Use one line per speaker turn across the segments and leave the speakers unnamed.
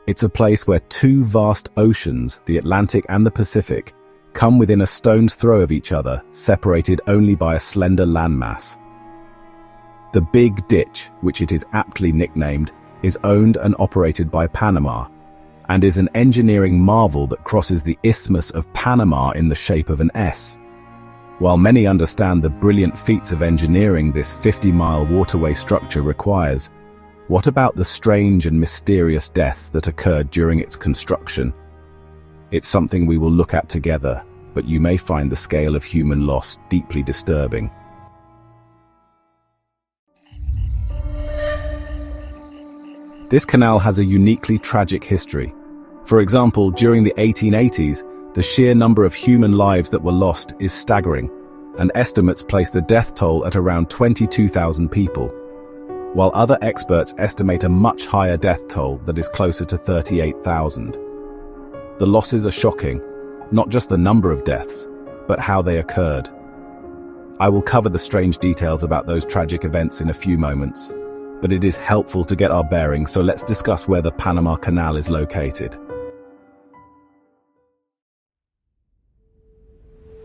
It's a place where two vast oceans, the Atlantic and the Pacific, come within a stone's throw of each other, separated only by a slender landmass. The Big Ditch, which it is aptly nicknamed, is owned and operated by Panama, and is an engineering marvel that crosses the Isthmus of Panama in the shape of an S. While many understand the brilliant feats of engineering this 50-mile waterway structure requires, what about the strange and mysterious deaths that occurred during its construction? It's something we will look at together, but you may find the scale of human loss deeply disturbing. This canal has a uniquely tragic history. For example, during the 1880s, the sheer number of human lives that were lost is staggering, and estimates place the death toll at around 22,000 people, while other experts estimate a much higher death toll that is closer to 38,000. The losses are shocking, not just the number of deaths, but how they occurred. I will cover the strange details about those tragic events in a few moments, but it is helpful to get our bearings, so let's discuss where the Panama Canal is located.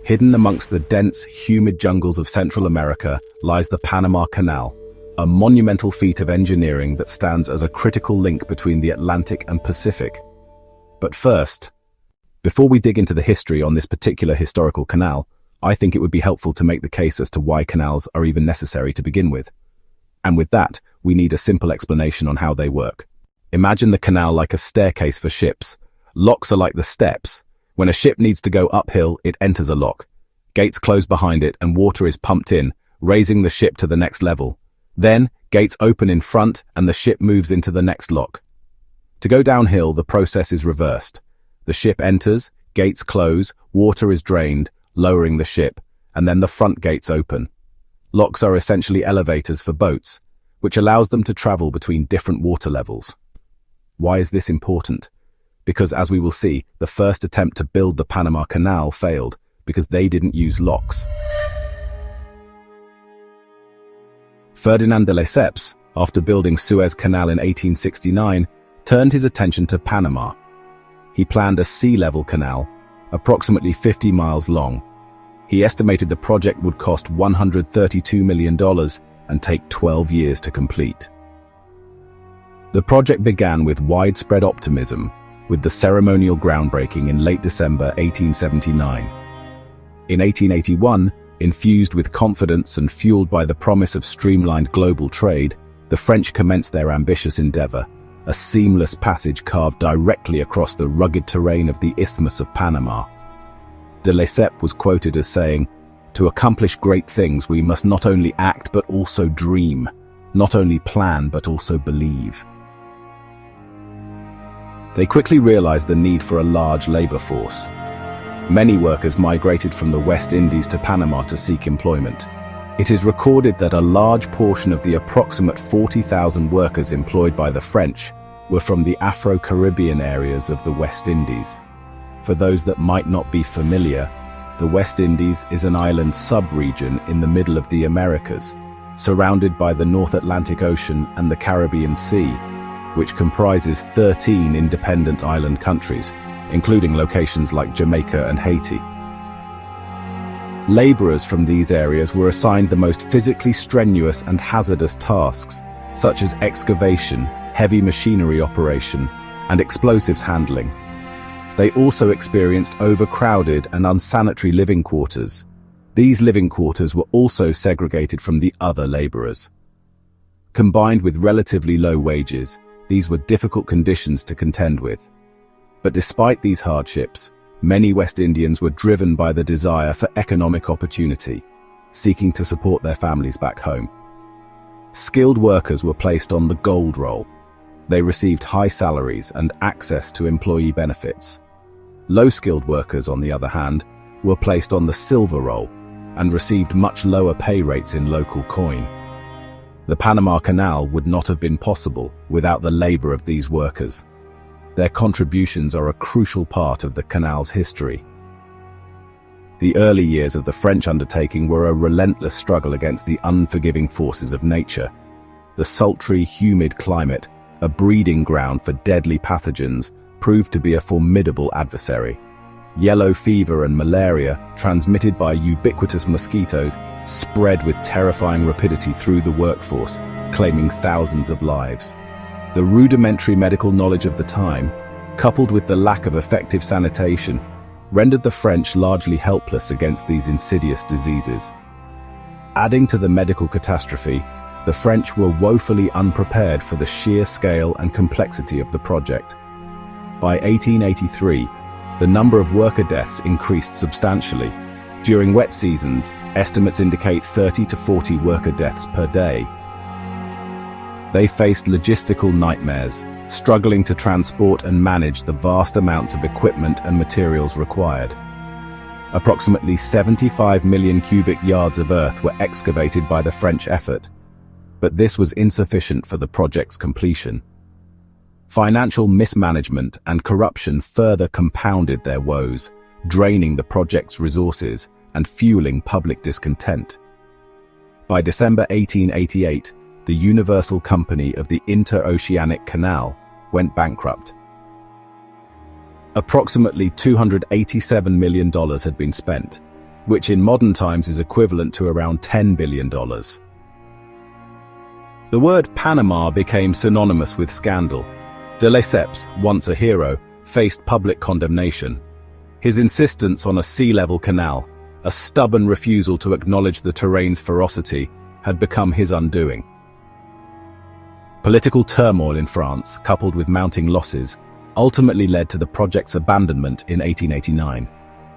Hidden amongst the dense, humid jungles of Central America lies the Panama Canal, a monumental feat of engineering that stands as a critical link between the Atlantic and Pacific. But first, before we dig into the history on this particular historical canal, I think it would be helpful to make the case as to why canals are even necessary to begin with. And with that, we need a simple explanation on how they work. Imagine the canal like a staircase for ships. Locks are like the steps. When a ship needs to go uphill, it enters a lock. Gates close behind it and water is pumped in, raising the ship to the next level. Then, gates open in front and the ship moves into the next lock. To go downhill, the process is reversed. The ship enters, gates close, water is drained, lowering the ship, and then the front gates open. Locks are essentially elevators for boats, which allows them to travel between different water levels. Why is this important? Because, as we will see, the first attempt to build the Panama Canal failed because they didn't use locks. Ferdinand de Lesseps, after building Suez Canal in 1869, turned his attention to Panama. He planned a sea-level canal, approximately 50 miles long. He estimated the project would cost $132 million and take 12 years to complete. The project began with widespread optimism, with the ceremonial groundbreaking in late December 1879. In 1881, infused with confidence and fueled by the promise of streamlined global trade, the French commenced their ambitious endeavor, a seamless passage carved directly across the rugged terrain of the Isthmus of Panama. De Lesseps was quoted as saying, "To accomplish great things, we must not only act but also dream, not only plan but also believe." They quickly realized the need for a large labor force. Many workers migrated from the West Indies to Panama to seek employment. It is recorded that a large portion of the approximate 40,000 workers employed by the French were from the Afro-Caribbean areas of the West Indies. For those that might not be familiar, the West Indies is an island sub-region in the middle of the Americas, surrounded by the North Atlantic Ocean and the Caribbean Sea, which comprises 13 independent island countries, including locations like Jamaica and Haiti. Laborers from these areas were assigned the most physically strenuous and hazardous tasks, such as excavation, heavy machinery operation, and explosives handling. They also experienced overcrowded and unsanitary living quarters. These living quarters were also segregated from the other laborers. Combined with relatively low wages, these were difficult conditions to contend with. But despite these hardships, many West Indians were driven by the desire for economic opportunity, seeking to support their families back home. Skilled workers were placed on the gold roll. They received high salaries and access to employee benefits. Low-skilled workers, on the other hand, were placed on the silver roll and received much lower pay rates in local coin. The Panama Canal would not have been possible without the labor of these workers. Their contributions are a crucial part of the canal's history. The early years of the French undertaking were a relentless struggle against the unforgiving forces of nature. The sultry, humid climate, a breeding ground for deadly pathogens, proved to be a formidable adversary. Yellow fever and malaria, transmitted by ubiquitous mosquitoes, spread with terrifying rapidity through the workforce, claiming thousands of lives. The rudimentary medical knowledge of the time, coupled with the lack of effective sanitation, rendered the French largely helpless against these insidious diseases. Adding to the medical catastrophe, the French were woefully unprepared for the sheer scale and complexity of the project. By 1883, the number of worker deaths increased substantially. During wet seasons, estimates indicate 30 to 40 worker deaths per day. They faced logistical nightmares, struggling to transport and manage the vast amounts of equipment and materials required. Approximately 75 million cubic yards of earth were excavated by the French effort, but this was insufficient for the project's completion. Financial mismanagement and corruption further compounded their woes, draining the project's resources and fueling public discontent. By December 1888, the Universal Company of the Interoceanic Canal went bankrupt. Approximately $287 million had been spent, which in modern times is equivalent to around $10 billion. The word Panama became synonymous with scandal. De Lesseps, once a hero, faced public condemnation. His insistence on a sea-level canal, a stubborn refusal to acknowledge the terrain's ferocity, had become his undoing. Political turmoil in France, coupled with mounting losses, ultimately led to the project's abandonment in 1889,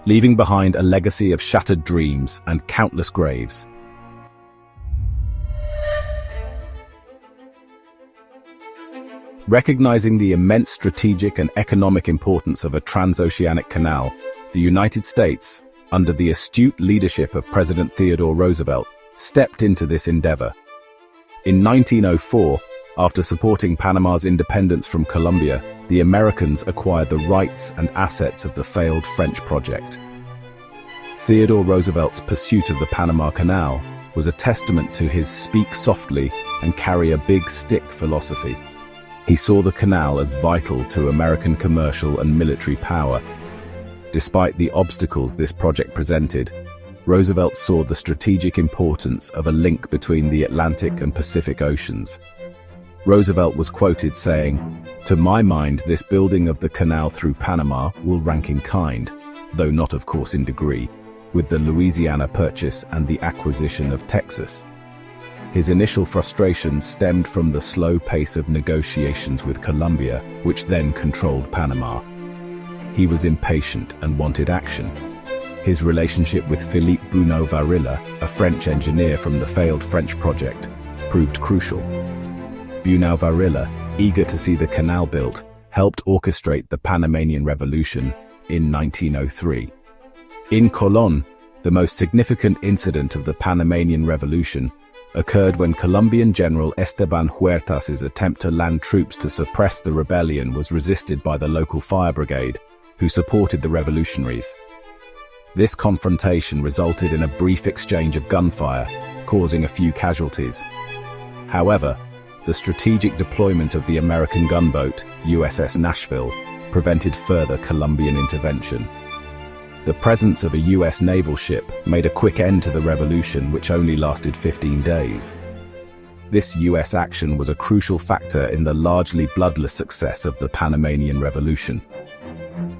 leaving behind a legacy of shattered dreams and countless graves. Recognizing the immense strategic and economic importance of a transoceanic canal, the United States, under the astute leadership of President Theodore Roosevelt, stepped into this endeavor. In 1904, after supporting Panama's independence from Colombia, the Americans acquired the rights and assets of the failed French project. Theodore Roosevelt's pursuit of the Panama Canal was a testament to his speak softly and carry a big stick philosophy. He saw the canal as vital to American commercial and military power. Despite the obstacles this project presented, Roosevelt saw the strategic importance of a link between the Atlantic and Pacific Oceans. Roosevelt was quoted saying, "To my mind, this building of the canal through Panama will rank in kind, though not of course in degree, with the Louisiana Purchase and the acquisition of Texas." His initial frustration stemmed from the slow pace of negotiations with Colombia, which then controlled Panama. He was impatient and wanted action. His relationship with Philippe Bunau-Varilla, a French engineer from the failed French project, proved crucial. Bunau-Varilla, eager to see the canal built, helped orchestrate the Panamanian Revolution in 1903. In Colón, the most significant incident of the Panamanian Revolution occurred when Colombian General Esteban Huertas's attempt to land troops to suppress the rebellion was resisted by the local fire brigade, who supported the revolutionaries. This confrontation resulted in a brief exchange of gunfire, causing a few casualties. However, the strategic deployment of the American gunboat, USS Nashville, prevented further Colombian intervention. The presence of a US naval ship made a quick end to the revolution, which only lasted 15 days. This US action was a crucial factor in the largely bloodless success of the Panamanian Revolution.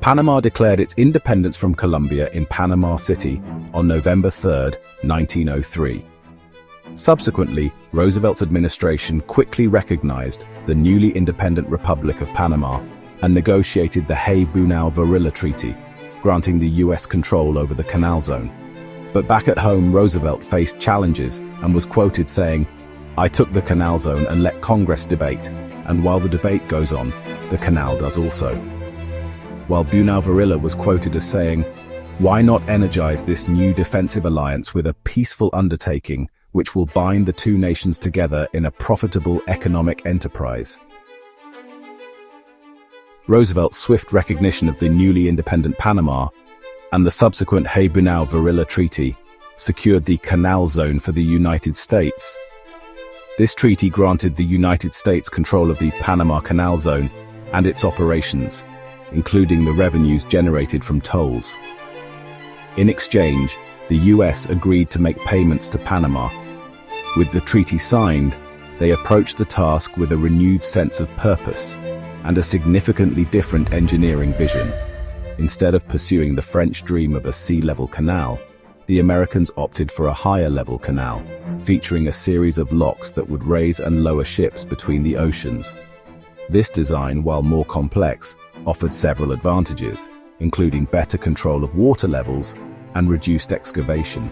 Panama declared its independence from Colombia in Panama City on November 3, 1903. Subsequently, Roosevelt's administration quickly recognized the newly independent Republic of Panama and negotiated the Hay-Bunau-Varilla Treaty, granting the US control over the canal zone. But back at home, Roosevelt faced challenges and was quoted saying, "I took the canal zone and let Congress debate, and while the debate goes on, the canal does also." While Bunau-Varilla was quoted as saying, "Why not energize this new defensive alliance with a peaceful undertaking which will bind the two nations together in a profitable economic enterprise?" Roosevelt's swift recognition of the newly independent Panama and the subsequent Hay-Bunau-Varilla Treaty secured the canal zone for the United States. This treaty granted the United States control of the Panama Canal zone and its operations, including the revenues generated from tolls. In exchange, the US agreed to make payments to Panama. With the treaty signed, they approached the task with a renewed sense of purpose and a significantly different engineering vision. Instead of pursuing the French dream of a sea-level canal, the Americans opted for a higher-level canal, featuring a series of locks that would raise and lower ships between the oceans. This design, while more complex, offered several advantages, including better control of water levels and reduced excavation.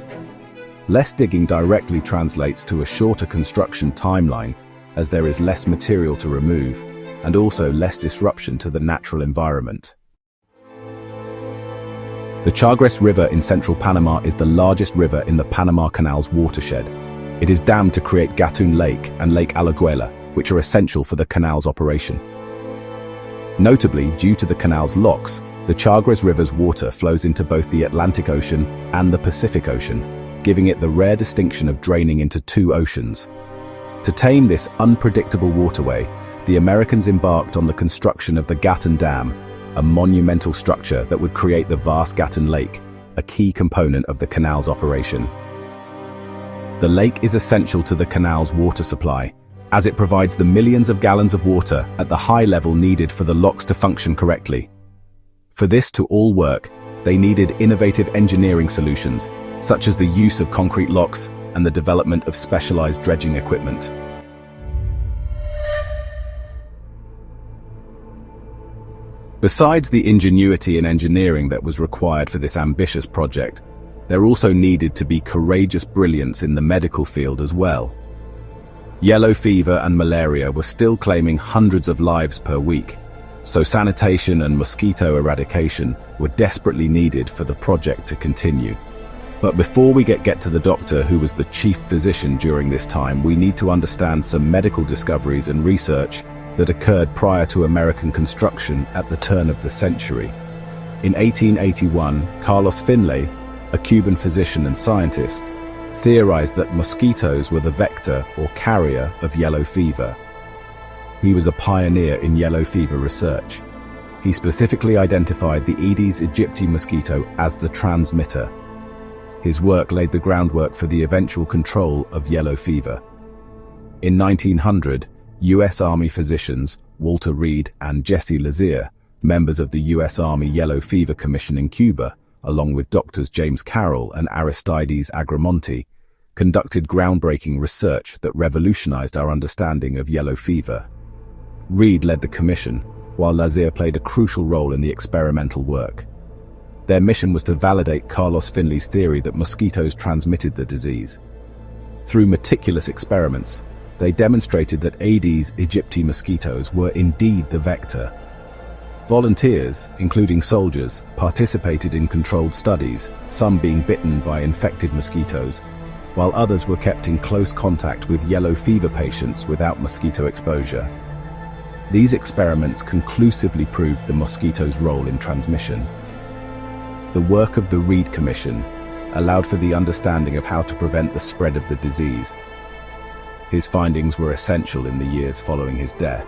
Less digging directly translates to a shorter construction timeline, as there is less material to remove, and also less disruption to the natural environment. The Chagres River in central Panama is the largest river in the Panama Canal's watershed. It is dammed to create Gatun Lake and Lake Alajuela, which are essential for the canal's operation. Notably, due to the canal's locks, the Chagres River's water flows into both the Atlantic Ocean and the Pacific Ocean, giving it the rare distinction of draining into two oceans. To tame this unpredictable waterway, the Americans embarked on the construction of the Gatun Dam, a monumental structure that would create the vast Gatun Lake, a key component of the canal's operation. The lake is essential to the canal's water supply, as it provides the millions of gallons of water at the high level needed for the locks to function correctly. For this to all work, they needed innovative engineering solutions, such as the use of concrete locks and the development of specialized dredging equipment. Besides the ingenuity and engineering that was required for this ambitious project, there also needed to be courageous brilliance in the medical field as well. Yellow fever and malaria were still claiming hundreds of lives per week, so sanitation and mosquito eradication were desperately needed for the project to continue. But before we get to the doctor who was the chief physician during this time, we need to understand some medical discoveries and research that occurred prior to American construction at the turn of the century. In 1881, Carlos Finlay, a Cuban physician and scientist, theorized that mosquitoes were the vector or carrier of yellow fever. He was a pioneer in yellow fever research. He specifically identified the Aedes aegypti mosquito as the transmitter. His work laid the groundwork for the eventual control of yellow fever. In 1900, U.S. Army physicians Walter Reed and Jesse Lazier, members of the U.S. Army Yellow Fever Commission in Cuba, along with doctors James Carroll and Aristides Agramonte, conducted groundbreaking research that revolutionized our understanding of yellow fever. Reed led the commission, while Lazier played a crucial role in the experimental work. Their mission was to validate Carlos Finlay's theory that mosquitoes transmitted the disease. Through meticulous experiments, they demonstrated that Aedes aegypti mosquitoes were indeed the vector. Volunteers, including soldiers, participated in controlled studies, some being bitten by infected mosquitoes, while others were kept in close contact with yellow fever patients without mosquito exposure. These experiments conclusively proved the mosquito's role in transmission. The work of the Reed Commission allowed for the understanding of how to prevent the spread of the disease. His findings were essential in the years following his death,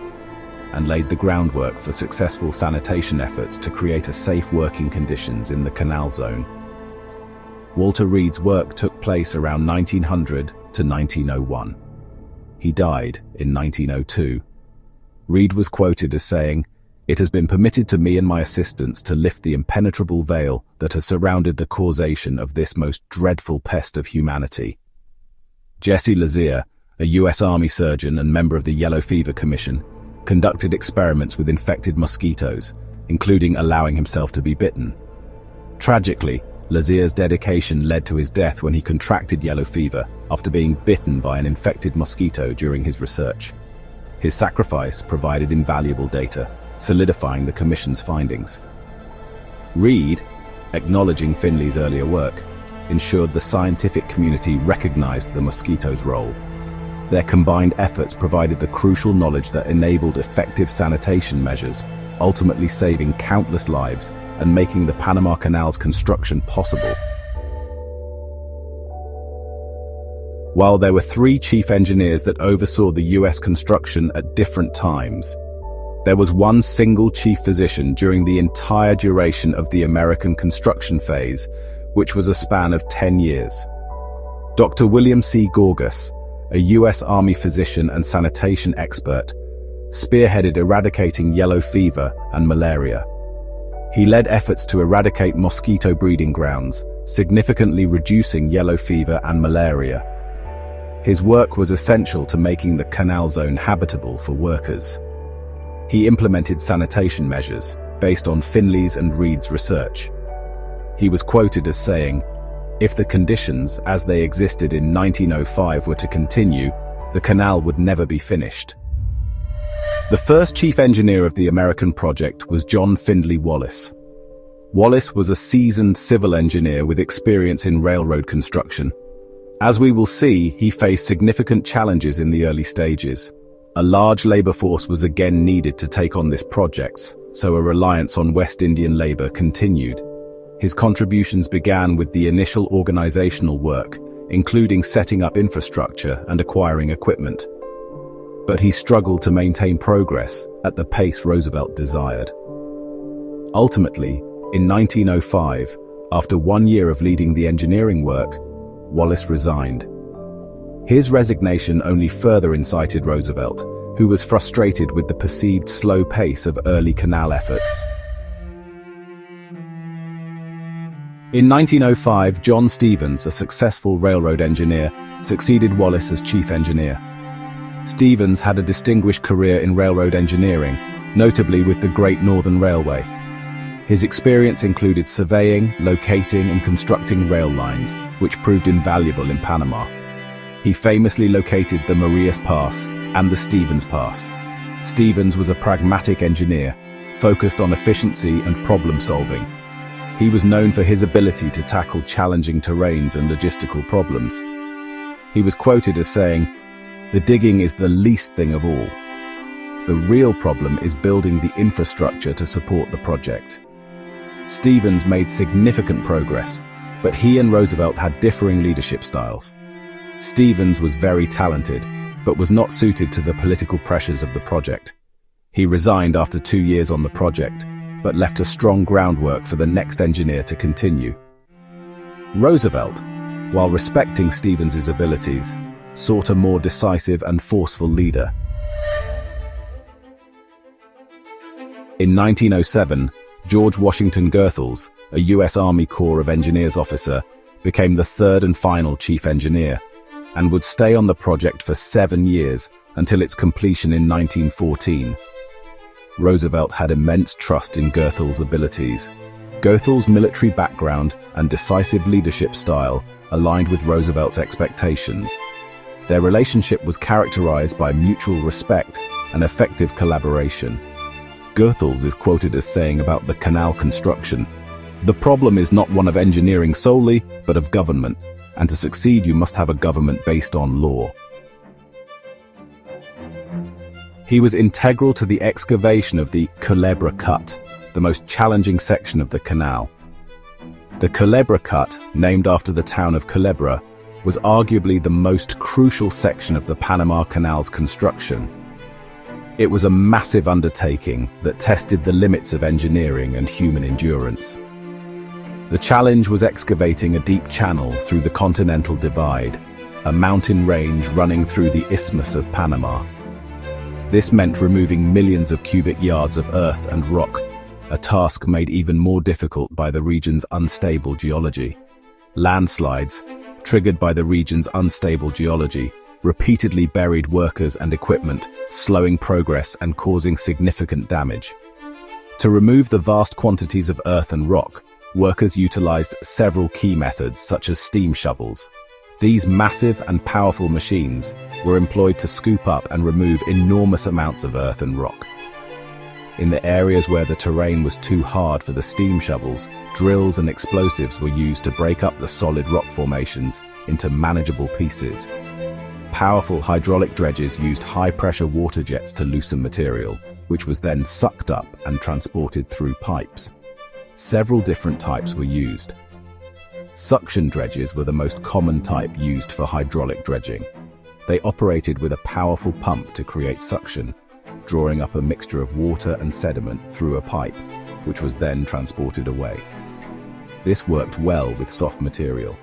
and laid the groundwork for successful sanitation efforts to create a safe working conditions in the canal zone. Walter Reed's work took place around 1900 to 1901. He died in 1902. Reed was quoted as saying, "It has been permitted to me and my assistants to lift the impenetrable veil that has surrounded the causation of this most dreadful pest of humanity." Jesse Lazier, a U.S. Army surgeon and member of the Yellow Fever Commission, conducted experiments with infected mosquitoes, including allowing himself to be bitten. Tragically, Lazier's dedication led to his death when he contracted yellow fever after being bitten by an infected mosquito during his research. His sacrifice provided invaluable data, solidifying the Commission's findings. Reed, acknowledging Finlay's earlier work, ensured the scientific community recognized the mosquito's role. Their combined efforts provided the crucial knowledge that enabled effective sanitation measures, ultimately saving countless lives and making the Panama Canal's construction possible. While there were 3 chief engineers that oversaw the US construction at different times, there was one single chief physician during the entire duration of the American construction phase, which was a span of 10 years. Dr. William C. Gorgas, a US Army physician and sanitation expert, spearheaded eradicating yellow fever and malaria. He led efforts to eradicate mosquito breeding grounds, significantly reducing yellow fever and malaria. His work was essential to making the canal zone habitable for workers. He implemented sanitation measures based on Finley's and Reed's research. He was quoted as saying, "If the conditions as they existed in 1905 were to continue, the canal would never be finished." The first chief engineer of the American project was John Findley Wallace. Wallace was a seasoned civil engineer with experience in railroad construction. As we will see, he faced significant challenges in the early stages. A large labor force was again needed to take on this project, so a reliance on West Indian labor continued. His contributions began with the initial organizational work, including setting up infrastructure and acquiring equipment. But he struggled to maintain progress at the pace Roosevelt desired. Ultimately, in 1905, after 1 year of leading the engineering work, Wallace resigned. His resignation only further incited Roosevelt, who was frustrated with the perceived slow pace of early canal efforts. In 1905, John Stevens, a successful railroad engineer, succeeded Wallace as chief engineer. Stevens had a distinguished career in railroad engineering, notably with the Great Northern Railway. His experience included surveying, locating, and constructing rail lines, which proved invaluable in Panama. He famously located the Marias Pass and the Stevens Pass. Stevens was a pragmatic engineer, focused on efficiency and problem solving. He was known for his ability to tackle challenging terrains and logistical problems. He was quoted as saying, "The digging is the least thing of all. The real problem is building the infrastructure to support the project." Stevens made significant progress, but he and Roosevelt had differing leadership styles. Stevens was very talented, but was not suited to the political pressures of the project. He resigned after 2 years on the project, but left a strong groundwork for the next engineer to continue. Roosevelt, while respecting Stevens's abilities, sought a more decisive and forceful leader. In 1907, George Washington Goethals, a U.S. Army Corps of Engineers officer, became the third and final chief engineer, and would stay on the project for 7 years until its completion in 1914. Roosevelt had immense trust in Goethals' abilities. Goethals' military background and decisive leadership style aligned with Roosevelt's expectations. Their relationship was characterized by mutual respect and effective collaboration. Goethals is quoted as saying about the canal construction, "The problem is not one of engineering solely, but of government, and to succeed you must have a government based on law." He was integral to the excavation of the Culebra Cut, the most challenging section of the canal. The Culebra Cut, named after the town of Culebra, was arguably the most crucial section of the Panama Canal's construction. It was a massive undertaking that tested the limits of engineering and human endurance. The challenge was excavating a deep channel through the Continental Divide, a mountain range running through the Isthmus of Panama. This meant removing millions of cubic yards of earth and rock, a task made even more difficult by the region's unstable geology. Landslides, triggered by the region's unstable geology, repeatedly buried workers and equipment, slowing progress and causing significant damage. To remove the vast quantities of earth and rock, workers utilized several key methods such as steam shovels. These massive and powerful machines were employed to scoop up and remove enormous amounts of earth and rock. In the areas where the terrain was too hard for the steam shovels, drills and explosives were used to break up the solid rock formations into manageable pieces. Powerful hydraulic dredges used high-pressure water jets to loosen material, which was then sucked up and transported through pipes. Several different types were used. Suction dredges were the most common type used for hydraulic dredging. They operated with a powerful pump to create suction, drawing up a mixture of water and sediment through a pipe, which was then transported away. This worked well with soft material.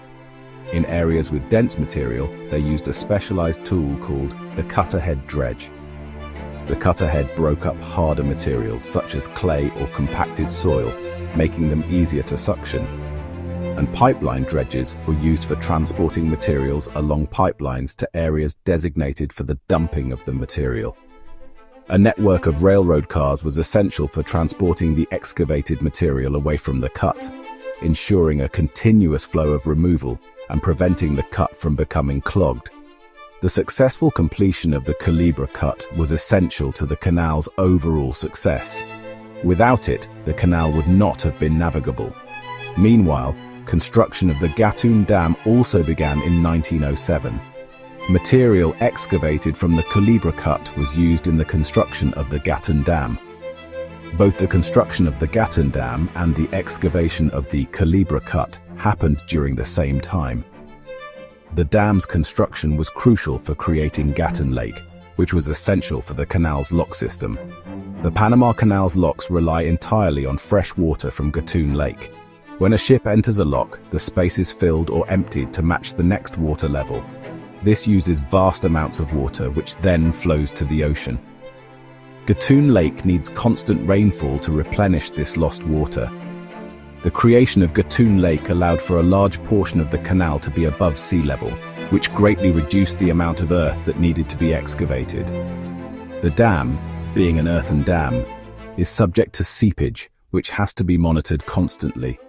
In areas with dense material, they used a specialized tool called the cutterhead dredge. The cutterhead broke up harder materials such as clay or compacted soil, making them easier to suction. And pipeline dredges were used for transporting materials along pipelines to areas designated for the dumping of the material. A network of railroad cars was essential for transporting the excavated material away from the cut, ensuring a continuous flow of removal and preventing the cut from becoming clogged. The successful completion of the Culebra cut was essential to the canal's overall success. Without it, the canal would not have been navigable. Meanwhile, construction of the Gatun Dam also began in 1907. Material excavated from the Culebra cut was used in the construction of the Gatun Dam. Both the construction of the Gatun Dam and the excavation of the Culebra cut happened during the same time. The dam's construction was crucial for creating Gatun Lake, which was essential for the canal's lock system. The Panama Canal's locks rely entirely on fresh water from Gatun Lake. When a ship enters a lock, the space is filled or emptied to match the next water level. This uses vast amounts of water, which then flows to the ocean. Gatun Lake needs constant rainfall to replenish this lost water. The creation of Gatun Lake allowed for a large portion of the canal to be above sea level, which greatly reduced the amount of earth that needed to be excavated. The dam, being an earthen dam, is subject to seepage, which has to be monitored constantly.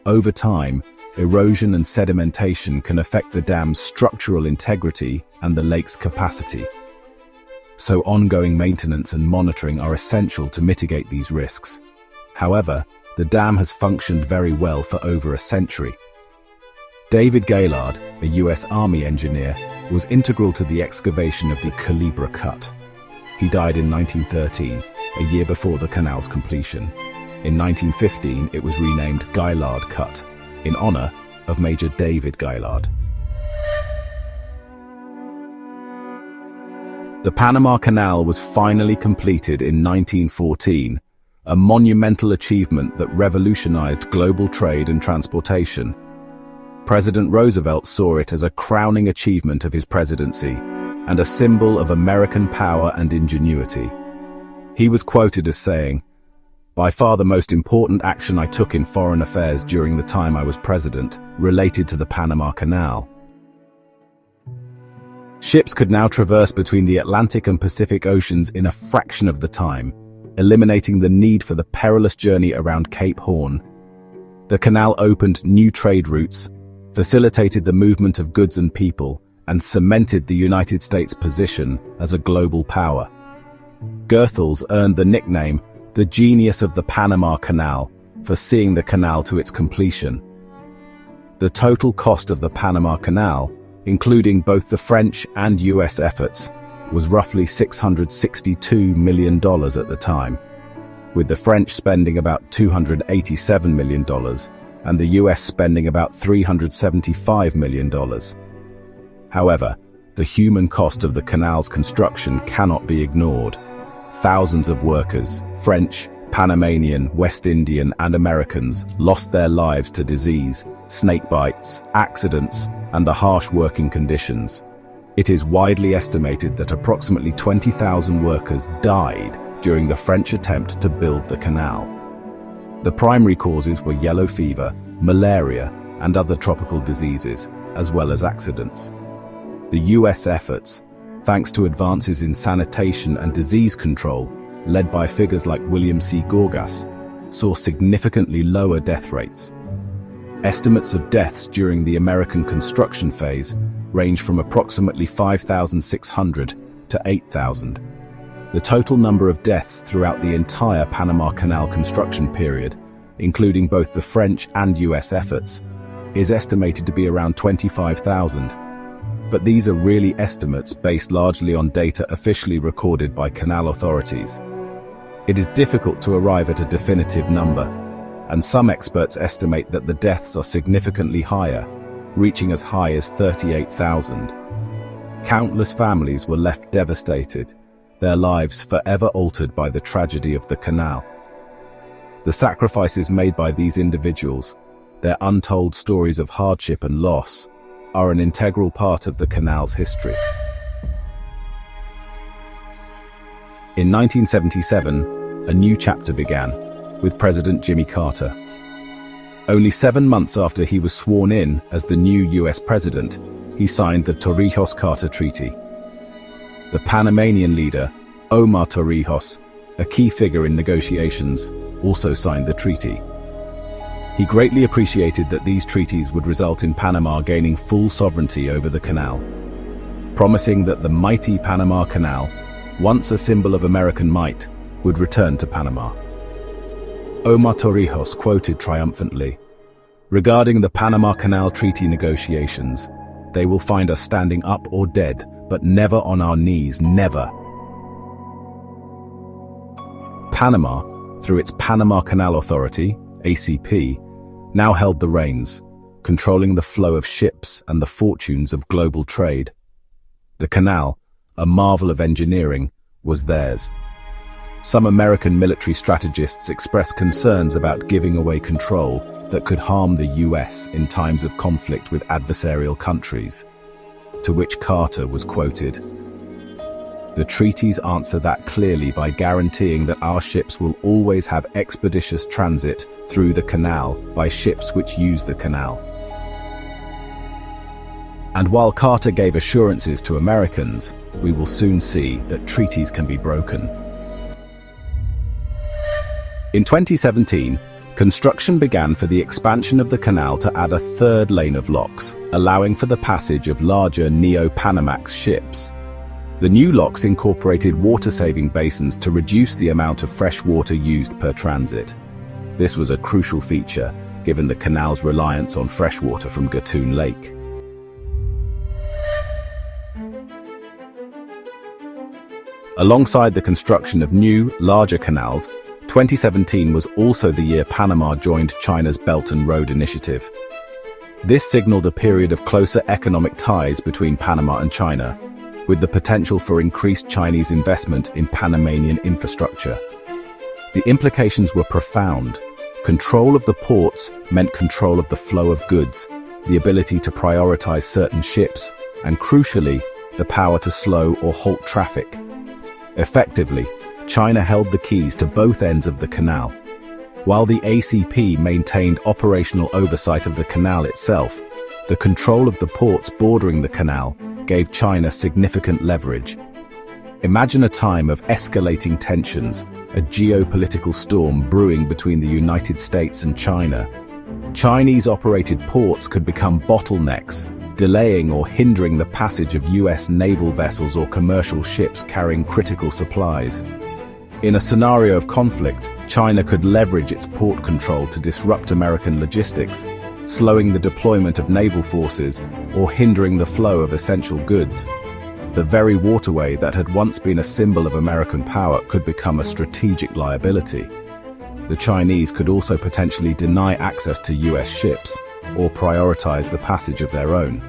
Over time, erosion and sedimentation can affect the dam's structural integrity and the lake's capacity. So ongoing maintenance and monitoring are essential to mitigate these risks. However, the dam has functioned very well for over a century. David Gaylord, a US Army engineer, was integral to the excavation of the Culebra cut. He died in 1913, a year before the canal's completion. In 1915, it was renamed Gaylord Cut, in honor of Major David Gaylord. The Panama Canal was finally completed in 1914, a monumental achievement that revolutionized global trade and transportation. President Roosevelt saw it as a crowning achievement of his presidency and a symbol of American power and ingenuity. He was quoted as saying, "By far the most important action I took in foreign affairs during the time I was president related to the Panama Canal." Ships could now traverse between the Atlantic and Pacific Oceans in a fraction of the time, eliminating the need for the perilous journey around Cape Horn. The canal opened new trade routes, facilitated the movement of goods and people, and cemented the United States' position as a global power. Goethals earned the nickname the genius of the Panama Canal for seeing the canal to its completion. The total cost of the Panama Canal, including both the French and US efforts, was roughly $662 million at the time, with the French spending about $287 million and the US spending about $375 million. However, the human cost of the canal's construction cannot be ignored. Thousands of workers, French, Panamanian, West Indian, and Americans, lost their lives to disease, snake bites, accidents, and the harsh working conditions. It is widely estimated that approximately 20,000 workers died during the French attempt to build the canal. The primary causes were yellow fever, malaria, and other tropical diseases, as well as accidents. The US efforts, thanks to advances in sanitation and disease control, led by figures like William C. Gorgas, saw significantly lower death rates. Estimates of deaths during the American construction phase range from approximately 5,600 to 8,000. The total number of deaths throughout the entire Panama Canal construction period, including both the French and US efforts, is estimated to be around 25,000. But these are really estimates based largely on data officially recorded by canal authorities. It is difficult to arrive at a definitive number. and some experts estimate that the deaths are significantly higher, reaching as high as 38,000. Countless families were left devastated, their lives forever altered by the tragedy of the canal. The sacrifices made by these individuals, their untold stories of hardship and loss, are an integral part of the canal's history. In 1977, a new chapter began, with President Jimmy Carter. Only 7 months after he was sworn in as the new US president, he signed the Torrijos-Carter Treaty. The Panamanian leader, Omar Torrijos, a key figure in negotiations, also signed the treaty. He greatly appreciated that these treaties would result in Panama gaining full sovereignty over the canal, promising that the mighty Panama Canal, once a symbol of American might, would return to Panama. Omar Torrijos quoted triumphantly, "Regarding the Panama Canal Treaty negotiations, they will find us standing up or dead, but never on our knees, never." Panama, through its Panama Canal Authority, ACP, now held the reins, controlling the flow of ships and the fortunes of global trade. The canal, a marvel of engineering, was theirs. Some American military strategists expressed concerns about giving away control that could harm the US in times of conflict with adversarial countries, to which Carter was quoted, "The treaties answer that clearly by guaranteeing that our ships will always have expeditious transit through the canal by ships which use the canal." And while Carter gave assurances to Americans, we will soon see that treaties can be broken. In 2017, construction began for the expansion of the canal to add a third lane of locks, allowing for the passage of larger Neo-Panamax ships. The new locks incorporated water-saving basins to reduce the amount of fresh water used per transit. This was a crucial feature, given the canal's reliance on fresh water from Gatun Lake. Alongside the construction of new, larger canals, 2017 was also the year Panama joined China's Belt and Road Initiative. This signaled a period of closer economic ties between Panama and China, with the potential for increased Chinese investment in Panamanian infrastructure. The implications were profound. Control of the ports meant control of the flow of goods, the ability to prioritize certain ships, and crucially, the power to slow or halt traffic. Effectively, China held the keys to both ends of the canal. While the ACP maintained operational oversight of the canal itself, the control of the ports bordering the canal gave China significant leverage. Imagine a time of escalating tensions, a geopolitical storm brewing between the United States and China. Chinese-operated ports could become bottlenecks, delaying or hindering the passage of US naval vessels or commercial ships carrying critical supplies. In a scenario of conflict, China could leverage its port control to disrupt American logistics, slowing the deployment of naval forces or hindering the flow of essential goods. The very waterway that had once been a symbol of American power could become a strategic liability. The Chinese could also potentially deny access to US ships or prioritize the passage of their own.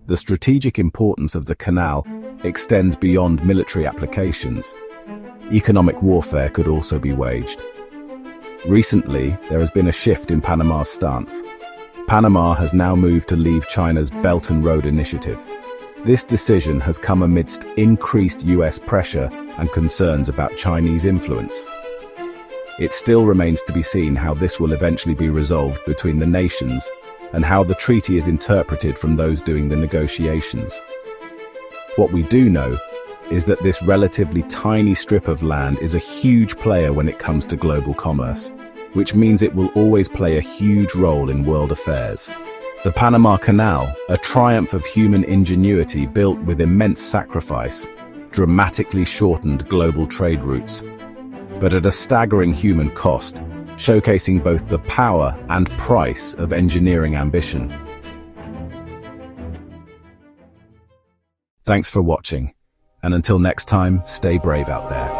The strategic importance of the canal extends beyond military applications. Economic warfare could also be waged. Recently, there has been a shift in Panama's stance. Panama has now moved to leave China's Belt and Road Initiative. This decision has come amidst increased US pressure and concerns about Chinese influence. It still remains to be seen how this will eventually be resolved between the nations and how the treaty is interpreted from those doing the negotiations. What we do know is that this relatively tiny strip of land is a huge player when it comes to global commerce, which means it will always play a huge role in world affairs. The Panama Canal, a triumph of human ingenuity built with immense sacrifice, dramatically shortened global trade routes, but at a staggering human cost, showcasing both the power and price of engineering ambition. Thanks for watching, and until next time, stay brave out there.